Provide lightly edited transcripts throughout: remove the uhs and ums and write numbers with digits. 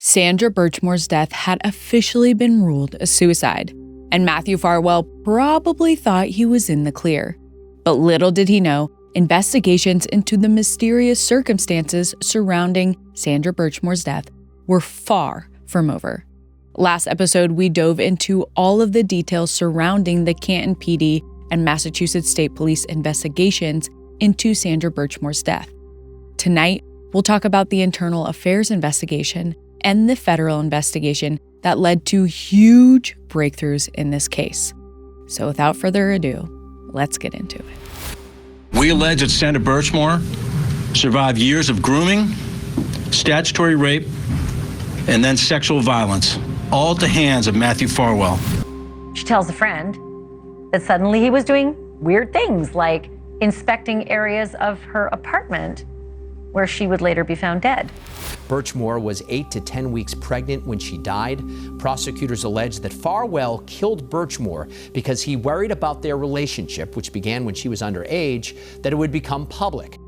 Sandra Birchmore's death had officially been ruled a suicide, and Matthew Farwell probably thought he was in the clear. But little did he know, investigations into the mysterious circumstances surrounding Sandra Birchmore's death were far from over. Last episode, we dove into all of the details surrounding the Canton PD and Massachusetts State Police investigations into Sandra Birchmore's death. Tonight, we'll talk about the internal affairs investigation and the federal investigation that led to huge breakthroughs in this case. So without further ado, let's get into it. We allege that Sandra Birchmore survived years of grooming, statutory rape, and then sexual violence, all at the hands of Matthew Farwell. She tells a friend that suddenly he was doing weird things like inspecting areas of her apartment where she would later be found dead. Birchmore was 8 to 10 weeks pregnant when she died. Prosecutors allege that Farwell killed Birchmore because he worried about their relationship, which began when she was underage, that it would become public.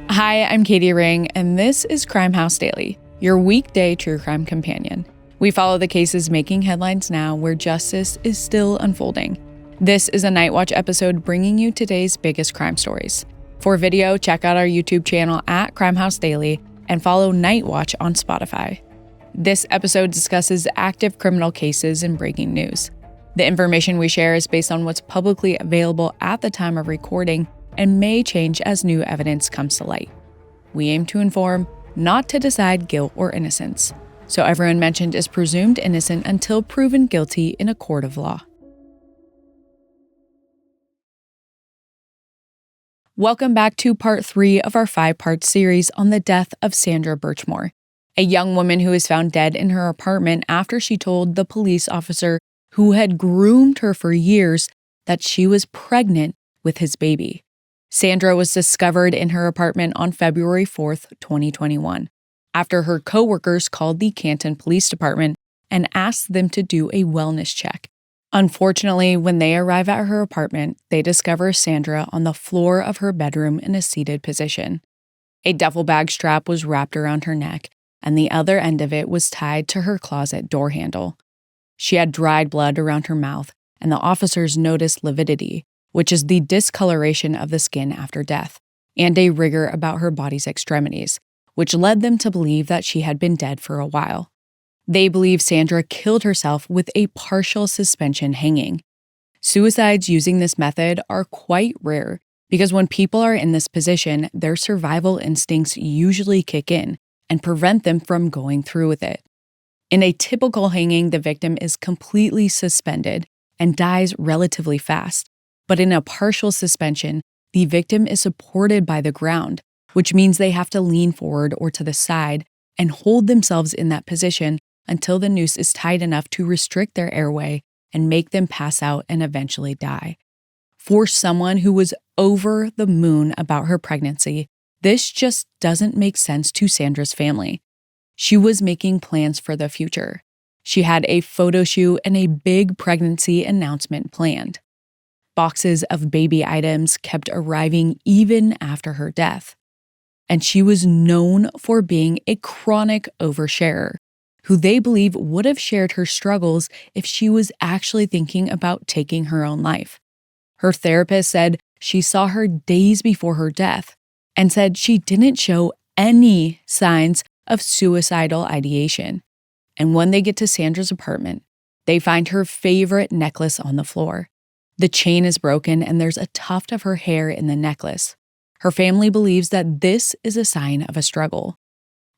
Hi, I'm Katie Ring, and this is Crime House Daily, your weekday true crime companion. We follow the cases making headlines now where justice is still unfolding. This is a Night Watch episode bringing you today's biggest crime stories. For video, check out our YouTube channel at Crime House Daily and follow Night Watch on Spotify. This episode discusses active criminal cases and breaking news. The information we share is based on what's publicly available at the time of recording and may change as new evidence comes to light. We aim to inform, not to decide guilt or innocence. So everyone mentioned is presumed innocent until proven guilty in a court of law. Welcome back to part 3 of our 5-part series on the death of Sandra Birchmore, a young woman who was found dead in her apartment after she told the police officer who had groomed her for years that she was pregnant with his baby. Sandra was discovered in her apartment on February 4th, 2021, after her coworkers called the Canton Police Department and asked them to do a wellness check. Unfortunately, when they arrive at her apartment, they discover Sandra on the floor of her bedroom in a seated position. A duffel bag strap was wrapped around her neck, and the other end of it was tied to her closet door handle. She had dried blood around her mouth, and the officers noticed lividity, which is the discoloration of the skin after death, and a rigor about her body's extremities, which led them to believe that she had been dead for a while. They believe Sandra killed herself with a partial suspension hanging. Suicides using this method are quite rare because when people are in this position, their survival instincts usually kick in and prevent them from going through with it. In a typical hanging, the victim is completely suspended and dies relatively fast. But in a partial suspension, the victim is supported by the ground, which means they have to lean forward or to the side and hold themselves in that position until the noose is tight enough to restrict their airway and make them pass out and eventually die. For someone who was over the moon about her pregnancy, this just doesn't make sense to Sandra's family. She was making plans for the future. She had a photo shoot and a big pregnancy announcement planned. Boxes of baby items kept arriving even after her death. And she was known for being a chronic oversharer, who they believe would have shared her struggles if she was actually thinking about taking her own life. Her therapist said she saw her days before her death and said she didn't show any signs of suicidal ideation. And when they get to Sandra's apartment, they find her favorite necklace on the floor. The chain is broken and there's a tuft of her hair in the necklace. Her family believes that this is a sign of a struggle.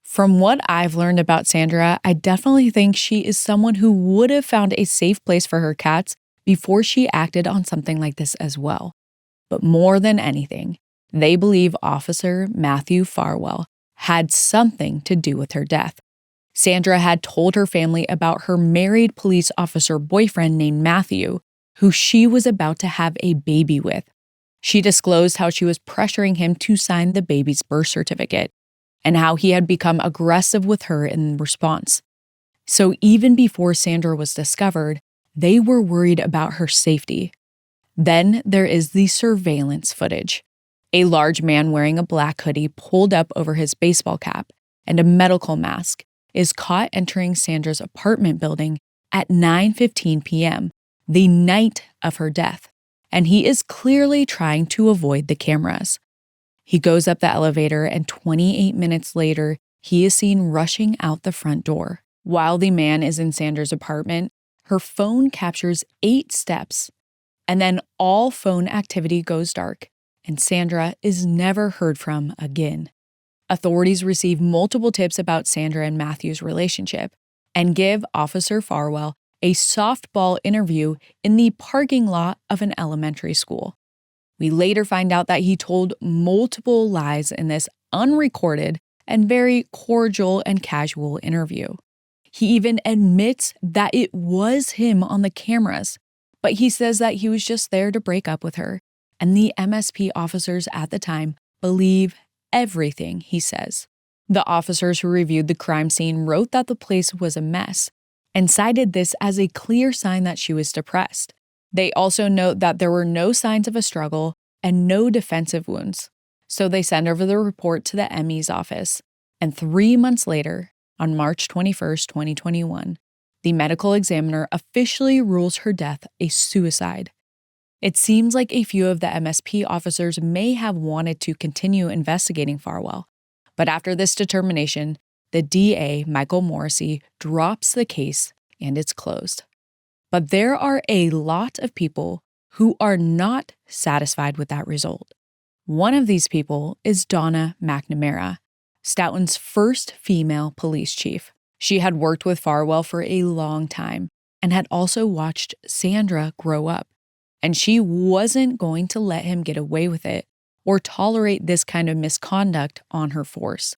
From what I've learned about Sandra, I definitely think she is someone who would have found a safe place for her cats before she acted on something like this as well. But more than anything, they believe Officer Matthew Farwell had something to do with her death. Sandra had told her family about her married police officer boyfriend named Matthew, who she was about to have a baby with. She disclosed how she was pressuring him to sign the baby's birth certificate. and how he had become aggressive with her in response. So even before Sandra was discovered, they were worried about her safety. Then there is the surveillance footage. A large man wearing a black hoodie pulled up over his baseball cap and a medical mask is caught entering Sandra's apartment building at 9:15 p.m., the night of her death, and he is clearly trying to avoid the cameras. He goes up the elevator, and 28 minutes later, he is seen rushing out the front door. While the man is in Sandra's apartment, her phone captures 8 steps, and then all phone activity goes dark, and Sandra is never heard from again. Authorities receive multiple tips about Sandra and Matthew's relationship and give Officer Farwell a softball interview in the parking lot of an elementary school. We later find out that he told multiple lies in this unrecorded and very cordial and casual interview. He even admits that it was him on the cameras, but he says that he was just there to break up with her, and the MSP officers at the time believe everything he says. The officers who reviewed the crime scene wrote that the place was a mess and cited this as a clear sign that she was depressed. They also note that there were no signs of a struggle and no defensive wounds. So they send over the report to the ME's office, and 3 months later, on March 21st, 2021, the medical examiner officially rules her death a suicide. It seems like a few of the MSP officers may have wanted to continue investigating Farwell, but after this determination, the DA, Michael Morrissey, drops the case and it's closed. But there are a lot of people who are not satisfied with that result. One of these people is Donna McNamara, Stoughton's first female police chief. She had worked with Farwell for a long time and had also watched Sandra grow up, and she wasn't going to let him get away with it or tolerate this kind of misconduct on her force.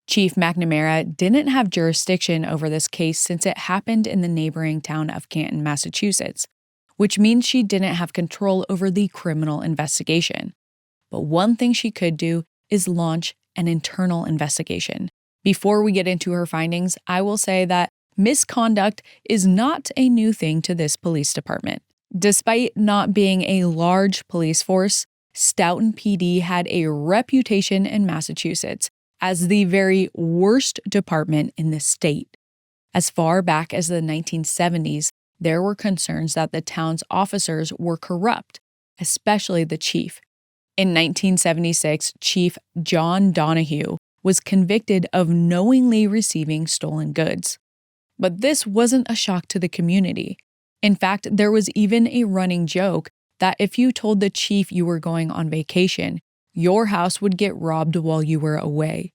Chief McNamara didn't have jurisdiction over this case since it happened in the neighboring town of Canton, Massachusetts, which means she didn't have control over the criminal investigation. But one thing she could do is launch an internal investigation. Before we get into her findings, I will say that misconduct is not a new thing to this police department. Despite not being a large police force, Stoughton PD had a reputation in Massachusetts as the very worst department in the state. As far back as the 1970s, there were concerns that the town's officers were corrupt, especially the chief. In 1976, Chief John Donahue was convicted of knowingly receiving stolen goods. But this wasn't a shock to the community. In fact, there was even a running joke that if you told the chief you were going on vacation, your house would get robbed while you were away.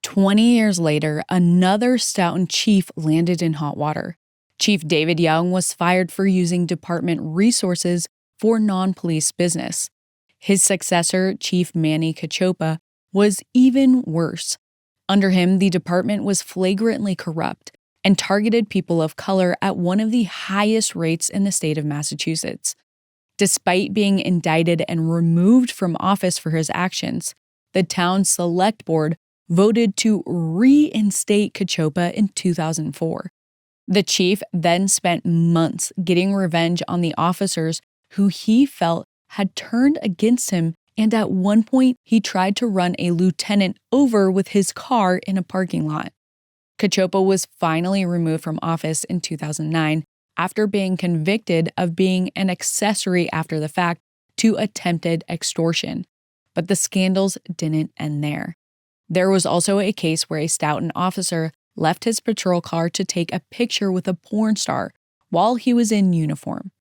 20 years later, another Stoughton chief landed in hot water. Chief David Young was fired for using department resources for non-police business. His successor, Chief Manny Cachopa, was even worse. Under him, the department was flagrantly corrupt and targeted people of color at one of the highest rates in the state of Massachusetts. Despite being indicted and removed from office for his actions, the town's select board voted to reinstate Cachopa in 2004. The chief then spent months getting revenge on the officers who he felt had turned against him, and at one point he tried to run a lieutenant over with his car in a parking lot. Cachopa was finally removed from office in 2009 after being convicted of being an accessory after the fact to attempted extortion. But the scandals didn't end there. There was also a case where a Stoughton officer left his patrol car to take a picture with a porn star while he was in uniform.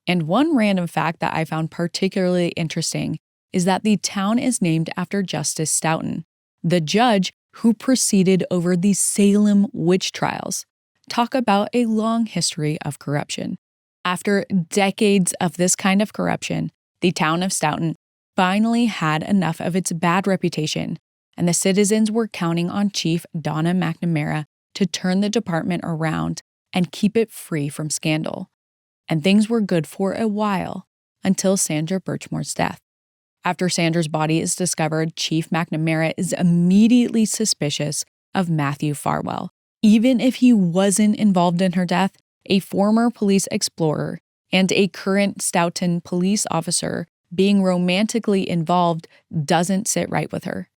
And one random fact that I found particularly interesting is that the town is named after Justice Stoughton, the judge who presided over the Salem witch trials. Talk about a long history of corruption. After decades of this kind of corruption, the town of Stoughton finally had enough of its bad reputation, and the citizens were counting on Chief Donna McNamara to turn the department around and keep it free from scandal. And things were good for a while, until Sandra Birchmore's death. After Sandra's body is discovered, Chief McNamara is immediately suspicious of Matthew Farwell. Even if he wasn't involved in her death, a former police explorer and a current Stoughton police officer being romantically involved doesn't sit right with her.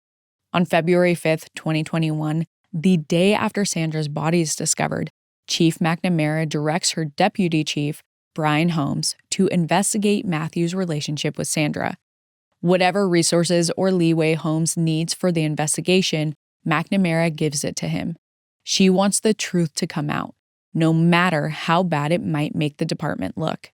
On February 5th, 2021, the day after Sandra's body is discovered, Chief McNamara directs her deputy chief, Brian Holmes, to investigate Matthew's relationship with Sandra. Whatever resources or leeway Holmes needs for the investigation, McNamara gives it to him. She wants the truth to come out, no matter how bad it might make the department look.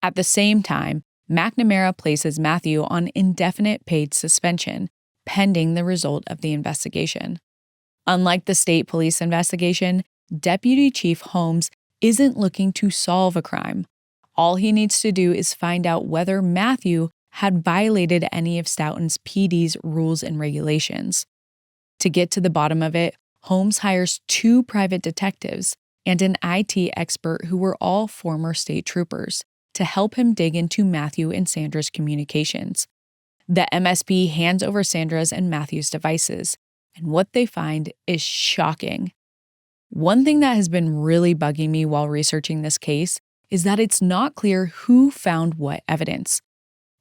At the same time, McNamara places Matthew on indefinite paid suspension, pending the result of the investigation. Unlike the state police investigation, Deputy Chief Holmes isn't looking to solve a crime. All he needs to do is find out whether Matthew had violated any of Stoughton's PD's rules and regulations. To get to the bottom of it, Holmes hires 2 private detectives and an IT expert who were all former state troopers to help him dig into Matthew and Sandra's communications. The MSP hands over Sandra's and Matthew's devices, and what they find is shocking. One thing that has been really bugging me while researching this case is that it's not clear who found what evidence.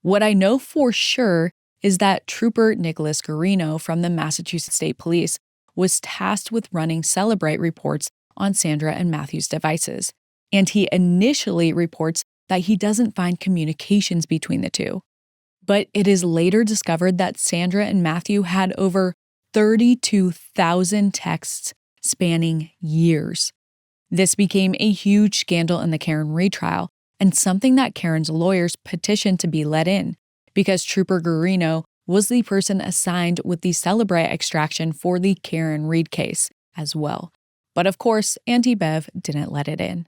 What I know for sure is that Trooper Nicholas Guarino from the Massachusetts State Police was tasked with running Celebrate reports on Sandra and Matthew's devices, and he initially reports that he doesn't find communications between the two. But it is later discovered that Sandra and Matthew had over 32,000 texts spanning years. This became a huge scandal in the Karen Reed trial, and something that Karen's lawyers petitioned to be let in, because Trooper Guarino was the person assigned with the Celebrate extraction for the Karen Reed case as well. But of course, Auntie Bev didn't let it in.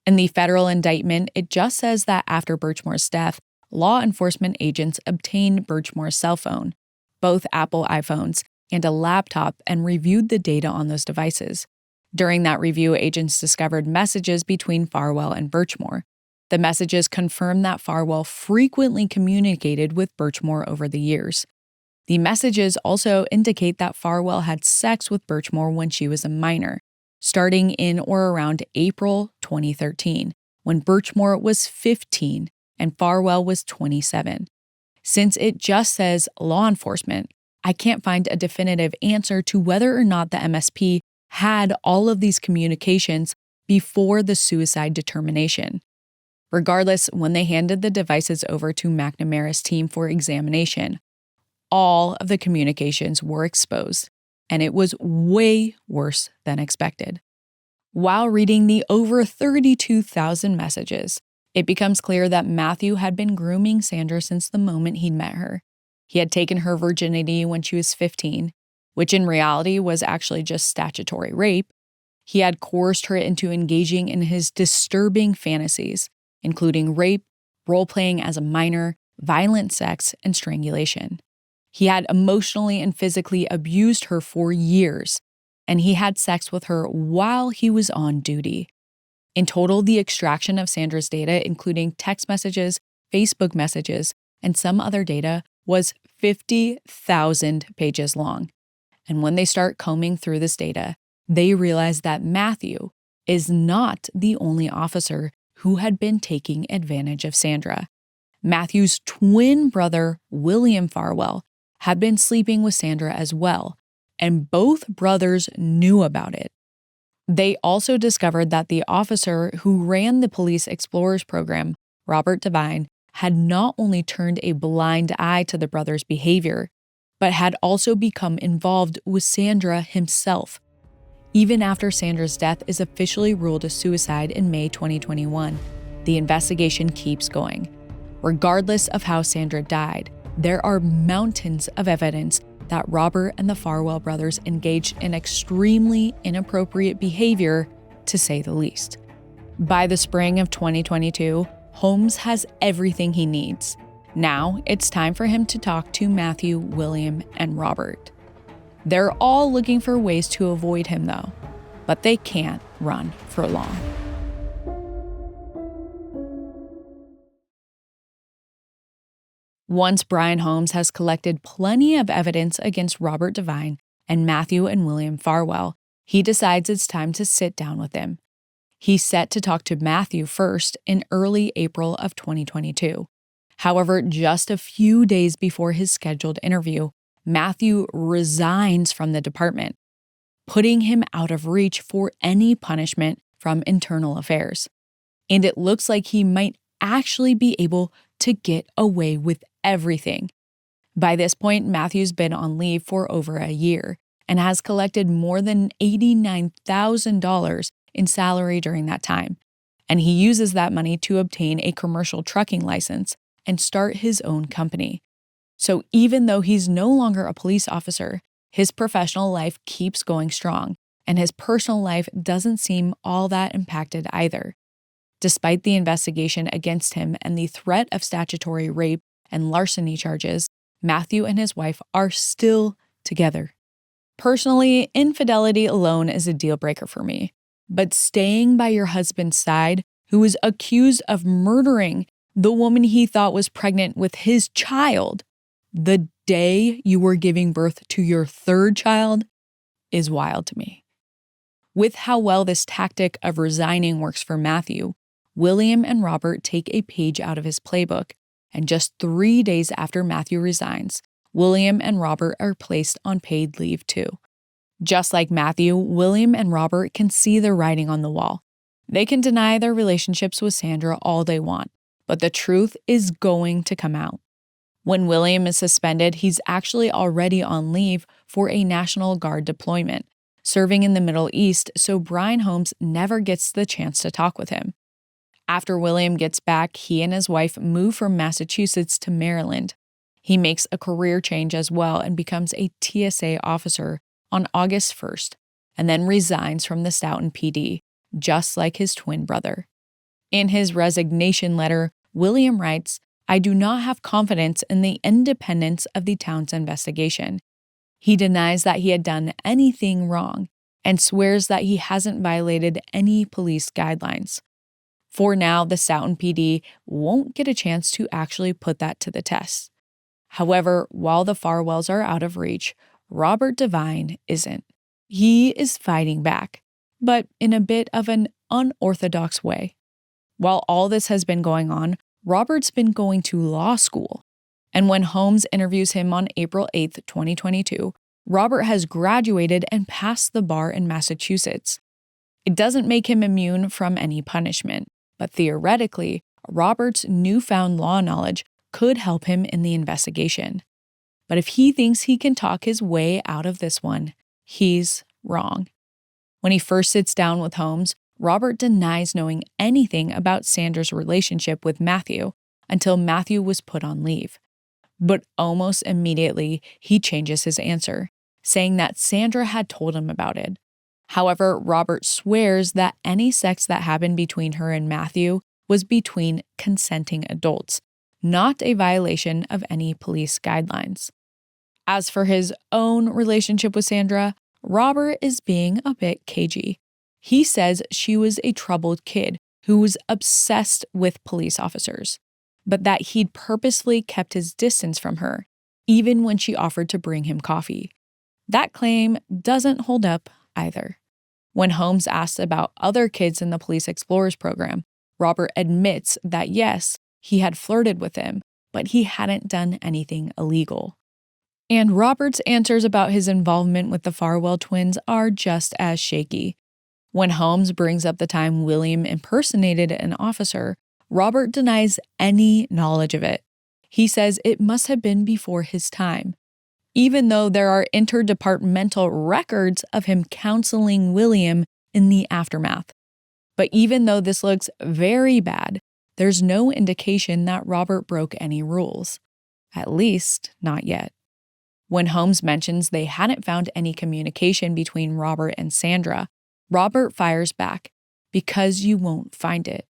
In the federal indictment, it just says that after Birchmore's death, law enforcement agents obtained Birchmore's cell phone, both Apple iPhones, and a laptop, and reviewed the data on those devices. During that review, agents discovered messages between Farwell and Birchmore. The messages confirmed that Farwell frequently communicated with Birchmore over the years. The messages also indicate that Farwell had sex with Birchmore when she was a minor, starting in or around April 2013, when Birchmore was 15 and Farwell was 27. Since it just says law enforcement, I can't find a definitive answer to whether or not the MSP had all of these communications before the suicide determination. Regardless, when they handed the devices over to McNamara's team for examination, all of the communications were exposed, and it was way worse than expected. While reading the over 32,000 messages, it becomes clear that Matthew had been grooming Sandra since the moment he'd met her. He had taken her virginity when she was 15, which in reality was actually just statutory rape. He had coerced her into engaging in his disturbing fantasies, including rape, role-playing as a minor, violent sex, and strangulation. He had emotionally and physically abused her for years, and he had sex with her while he was on duty. In total, the extraction of Sandra's data, including text messages, Facebook messages, and some other data, was 50,000 pages long. And when they start combing through this data, they realize that Matthew is not the only officer who had been taking advantage of Sandra. Matthew's twin brother, William Farwell, had been sleeping with Sandra as well, and both brothers knew about it. They also discovered that the officer who ran the Police Explorers program, Robert Devine, had not only turned a blind eye to the brothers' behavior, but had also become involved with Sandra himself. Even after Sandra's death is officially ruled a suicide in May 2021, the investigation keeps going. Regardless of how Sandra died, there are mountains of evidence that Robert and the Farwell brothers engaged in extremely inappropriate behavior, to say the least. By the spring of 2022, Holmes has everything he needs. Now it's time for him to talk to Matthew, William, and Robert. They're all looking for ways to avoid him, though, but they can't run for long. Once Brian Holmes has collected plenty of evidence against Robert Devine and Matthew and William Farwell, he decides it's time to sit down with him. He's set to talk to Matthew first in early April of 2022. However, just a few days before his scheduled interview, Matthew resigns from the department, putting him out of reach for any punishment from internal affairs. And it looks like he might actually be able to get away with everything. By this point, Matthew's been on leave for over a year and has collected more than $89,000 in salary during that time. And he uses that money to obtain a commercial trucking license and start his own company. So even though he's no longer a police officer, his professional life keeps going strong, and his personal life doesn't seem all that impacted either. Despite the investigation against him and the threat of statutory rape and larceny charges, Matthew and his wife are still together. Personally, infidelity alone is a deal breaker for me, but staying by your husband's side, who is accused of murdering the woman he thought was pregnant with his child the day you were giving birth to your third child, is wild to me. With how well this tactic of resigning works for Matthew, William and Robert take a page out of his playbook, and just 3 days after Matthew resigns, William and Robert are placed on paid leave too. Just like Matthew, William and Robert can see the writing on the wall. They can deny their relationships with Sandra all they want, but the truth is going to come out. When William is suspended, he's actually already on leave for a National Guard deployment, serving in the Middle East, so Brian Holmes never gets the chance to talk with him. After William gets back, he and his wife move from Massachusetts to Maryland. He makes a career change as well and becomes a TSA officer on August 1st, and then resigns from the Stoughton PD, just like his twin brother. In his resignation letter, William writes, "I do not have confidence in the independence of the town's investigation." He denies that he had done anything wrong and swears that he hasn't violated any police guidelines. For now, the Stoughton PD won't get a chance to actually put that to the test. However, while the Farwells are out of reach, Robert Devine isn't. He is fighting back, but in a bit of an unorthodox way. While all this has been going on, Robert's been going to law school. And when Holmes interviews him on April 8th, 2022, Robert has graduated and passed the bar in Massachusetts. It doesn't make him immune from any punishment, but theoretically, Robert's newfound law knowledge could help him in the investigation. But if he thinks he can talk his way out of this one, he's wrong. When he first sits down with Holmes, Robert denies knowing anything about Sandra's relationship with Matthew until Matthew was put on leave. But almost immediately, he changes his answer, saying that Sandra had told him about it. However, Robert swears that any sex that happened between her and Matthew was between consenting adults, not a violation of any police guidelines. As for his own relationship with Sandra, Robert is being a bit cagey. He says she was a troubled kid who was obsessed with police officers, but that he'd purposefully kept his distance from her, even when she offered to bring him coffee. That claim doesn't hold up either. When Holmes asks about other kids in the Police Explorers program, Robert admits that yes, he had flirted with them, but he hadn't done anything illegal. And Robert's answers about his involvement with the Farwell twins are just as shaky. When Holmes brings up the time William impersonated an officer, Robert denies any knowledge of it. He says it must have been before his time, even though there are interdepartmental records of him counseling William in the aftermath. But even though this looks very bad, there's no indication that Robert broke any rules. At least, not yet. When Holmes mentions they hadn't found any communication between Robert and Sandra, Robert fires back, "Because you won't find it."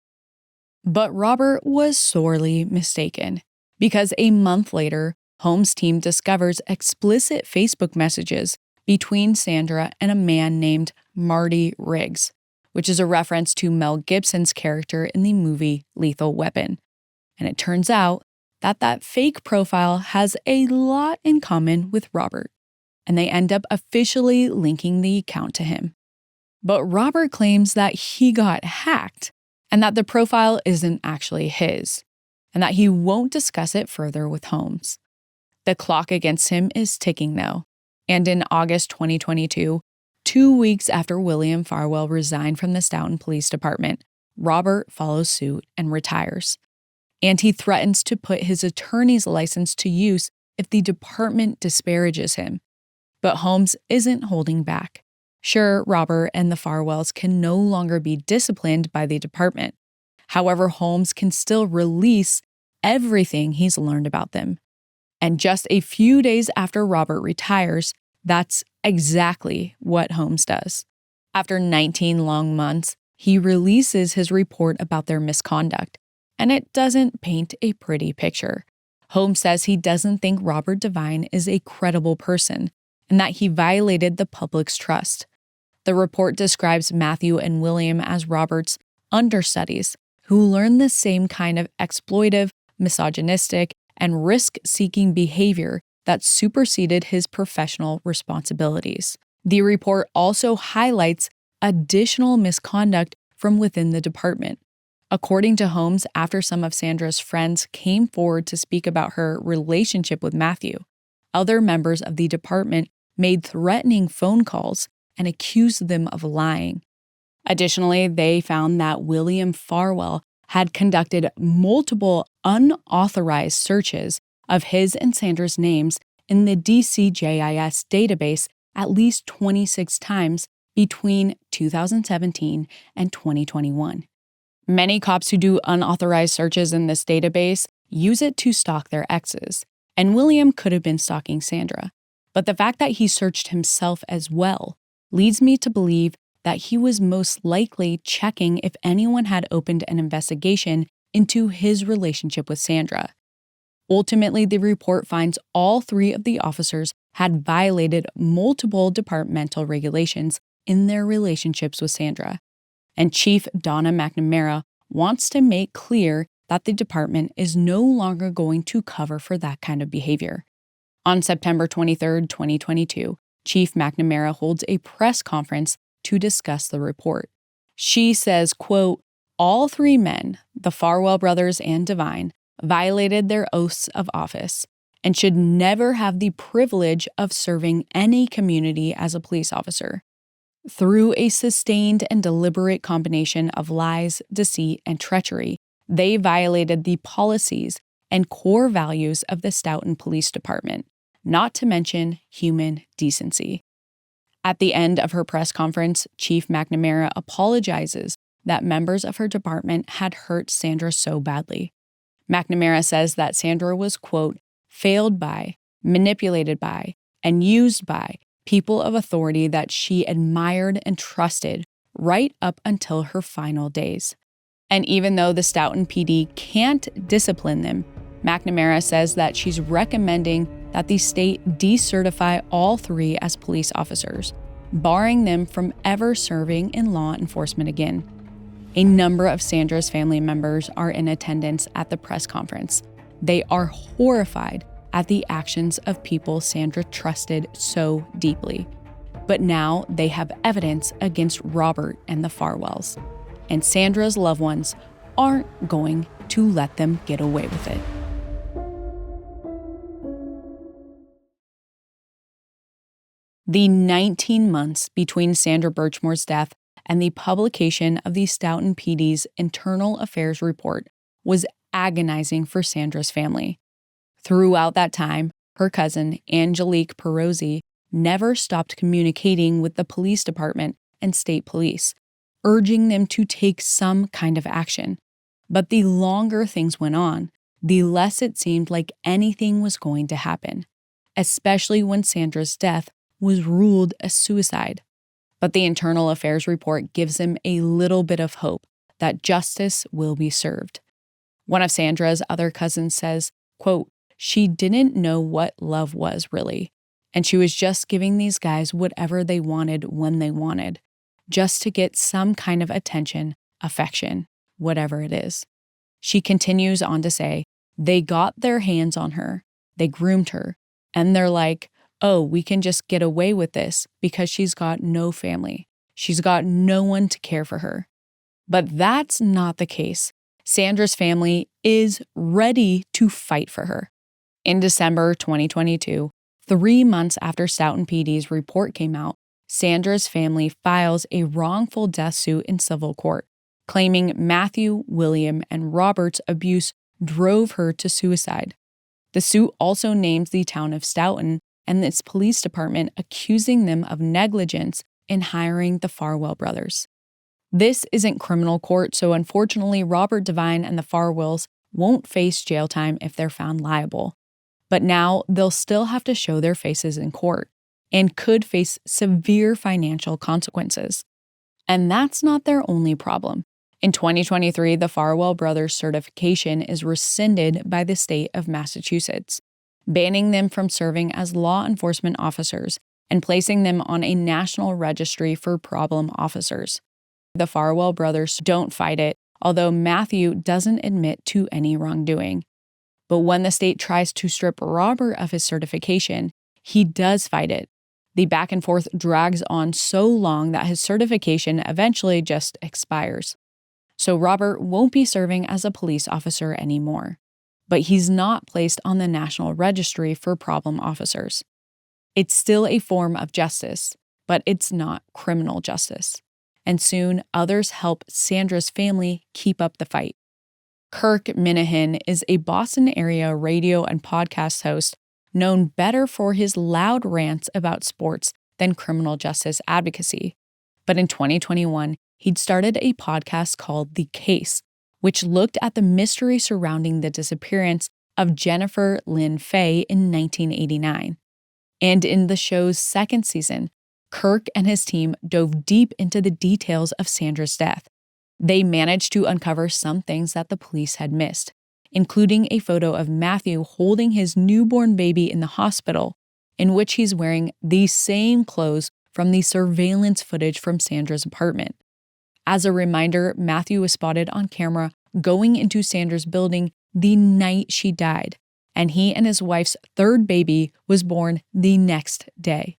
But Robert was sorely mistaken, because a month later, Holmes' team discovers explicit Facebook messages between Sandra and a man named Marty Riggs, which is a reference to Mel Gibson's character in the movie Lethal Weapon. And it turns out that fake profile has a lot in common with Robert, and they end up officially linking the account to him. But Robert claims that he got hacked and that the profile isn't actually his, and that he won't discuss it further with Holmes. The clock against him is ticking though, and in August 2022, 2 weeks after William Farwell resigned from the Stoughton Police Department, Robert follows suit and retires. And he threatens to put his attorney's license to use if the department disparages him. But Holmes isn't holding back. Sure, Robert and the Farwells can no longer be disciplined by the department. However, Holmes can still release everything he's learned about them. And just a few days after Robert retires, that's exactly what Holmes does. After 19 long months, he releases his report about their misconduct, and it doesn't paint a pretty picture. Holmes says he doesn't think Robert Devine is a credible person, and that he violated the public's trust. The report describes Matthew and William as Robert's understudies, who learned the same kind of exploitive, misogynistic, and risk-seeking behavior that superseded his professional responsibilities. The report also highlights additional misconduct from within the department. According to Holmes, after some of Sandra's friends came forward to speak about her relationship with Matthew, other members of the department made threatening phone calls and accused them of lying. Additionally, they found that William Farwell had conducted multiple unauthorized searches of his and Sandra's names in the DCJIS database at least 26 times between 2017 and 2021. Many cops who do unauthorized searches in this database use it to stalk their exes, and William could have been stalking Sandra. But the fact that he searched himself as well leads me to believe that he was most likely checking if anyone had opened an investigation into his relationship with Sandra. Ultimately, the report finds all 3 of the officers had violated multiple departmental regulations in their relationships with Sandra. And Chief Donna McNamara wants to make clear that the department is no longer going to cover for that kind of behavior. On September 23, 2022, Chief McNamara holds a press conference to discuss the report. She says, quote, "All 3 men, the Farwell brothers and Devine, violated their oaths of office and should never have the privilege of serving any community as a police officer. Through a sustained and deliberate combination of lies, deceit, and treachery, they violated the policies and core values of the Stoughton Police Department, not to mention human decency." At the end of her press conference, Chief McNamara apologizes that members of her department had hurt Sandra so badly. McNamara says that Sandra was, quote, "failed by, manipulated by, and used by people of authority that she admired and trusted right up until her final days." And even though the Stoughton PD can't discipline them, McNamara says that she's recommending that the state decertify all 3 as police officers, barring them from ever serving in law enforcement again. A number of Sandra's family members are in attendance at the press conference. They are horrified at the actions of people Sandra trusted so deeply. But now they have evidence against Robert and the Farwells, and Sandra's loved ones aren't going to let them get away with it. The 19 months between Sandra Birchmore's death and the publication of the Stoughton PD's Internal Affairs report was agonizing for Sandra's family. Throughout that time, her cousin, Angelique Perozzi, never stopped communicating with the police department and state police, urging them to take some kind of action. But the longer things went on, the less it seemed like anything was going to happen, especially when Sandra's death was ruled a suicide. But the Internal Affairs report gives them a little bit of hope that justice will be served. One of Sandra's other cousins says, quote, "She didn't know what love was really, and she was just giving these guys whatever they wanted when they wanted, just to get some kind of attention, affection, whatever it is." She continues on to say, They got their hands on her, they groomed her, and they're like, oh, we can just get away with this because she's got no family. She's got no one to care for her. But that's not the case. Sandra's family is ready to fight for her. In December 2022, 3 months after Stoughton PD's report came out, Sandra's family files a wrongful death suit in civil court, claiming Matthew, William, and Robert's abuse drove her to suicide. The suit also names the town of Stoughton and its police department, accusing them of negligence in hiring the Farwell brothers. This isn't criminal court, so unfortunately, Robert Devine and the Farwells won't face jail time if they're found liable. But now they'll still have to show their faces in court and could face severe financial consequences. And that's not their only problem. In 2023, the Farwell brothers' certification is rescinded by the state of Massachusetts, banning them from serving as law enforcement officers and placing them on a national registry for problem officers. The Farwell brothers don't fight it, although Matthew doesn't admit to any wrongdoing. But when the state tries to strip Robert of his certification, he does fight it. The back and forth drags on so long that his certification eventually just expires. So Robert won't be serving as a police officer anymore. But he's not placed on the National Registry for Problem Officers. It's still a form of justice, but it's not criminal justice. And soon, others help Sandra's family keep up the fight. Kirk Minahan is a Boston area radio and podcast host known better for his loud rants about sports than criminal justice advocacy. But in 2021, he'd started a podcast called The Case, which looked at the mystery surrounding the disappearance of Jennifer Lynn Fay in 1989. And in the show's second season, Kirk and his team dove deep into the details of Sandra's death. They managed to uncover some things that the police had missed, including a photo of Matthew holding his newborn baby in the hospital, in which he's wearing the same clothes from the surveillance footage from Sandra's apartment. As a reminder, Matthew was spotted on camera going into Sandra's building the night she died, and he and his wife's third baby was born the next day.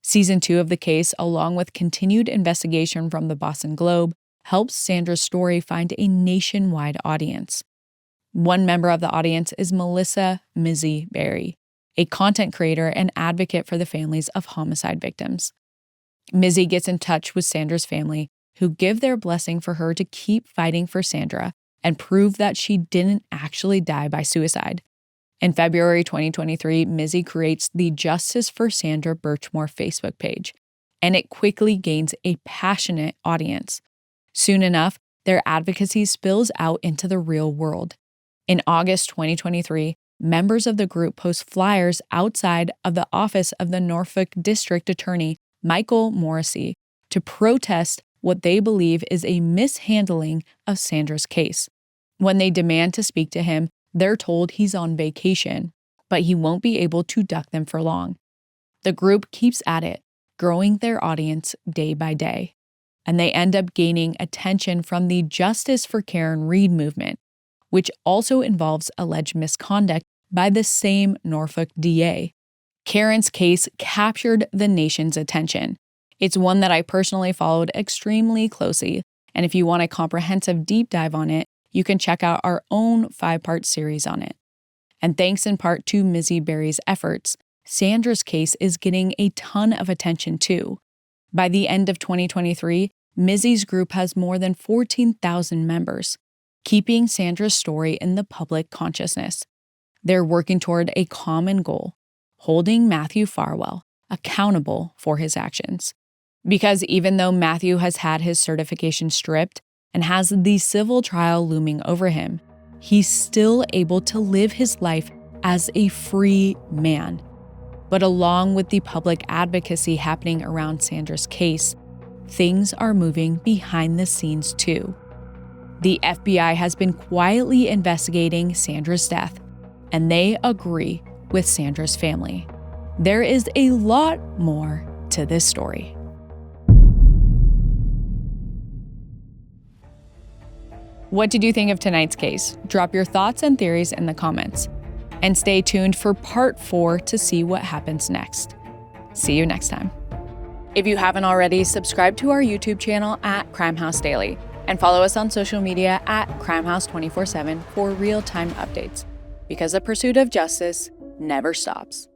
Season 2 of The Case, along with continued investigation from the Boston Globe, helps Sandra's story find a nationwide audience. One member of the audience is Melissa "Mizzy" Berry, a content creator and advocate for the families of homicide victims. Mizzy gets in touch with Sandra's family, who give their blessing for her to keep fighting for Sandra and prove that she didn't actually die by suicide. In February 2023, Mizzy creates the Justice for Sandra Birchmore Facebook page, and it quickly gains a passionate audience. Soon enough, their advocacy spills out into the real world. In August 2023, members of the group post flyers outside of the office of the Norfolk District Attorney, Michael Morrissey, to protest what they believe is a mishandling of Sandra's case. When they demand to speak to him, they're told he's on vacation, but he won't be able to duck them for long. The group keeps at it, growing their audience day by day, and they end up gaining attention from the Justice for Karen Read movement, which also involves alleged misconduct by the same Norfolk DA. Karen's case captured the nation's attention. It's one that I personally followed extremely closely, and if you want a comprehensive deep dive on it, you can check out our own 5-part series on it. And thanks in part to Mizzy Berry's efforts, Sandra's case is getting a ton of attention too. By the end of 2023, Mizzy's group has more than 14,000 members, keeping Sandra's story in the public consciousness. They're working toward a common goal, holding Matthew Farwell accountable for his actions. Because even though Matthew has had his certification stripped and has the civil trial looming over him, he's still able to live his life as a free man. But along with the public advocacy happening around Sandra's case, things are moving behind the scenes too. The FBI has been quietly investigating Sandra's death, and they agree with Sandra's family. There is a lot more to this story. What did you think of tonight's case? Drop your thoughts and theories in the comments. And stay tuned for part 4 to see what happens next. See you next time. If you haven't already, subscribe to our YouTube channel at Crime House Daily and follow us on social media at CrimeHouse247 for real-time updates, because the pursuit of justice never stops.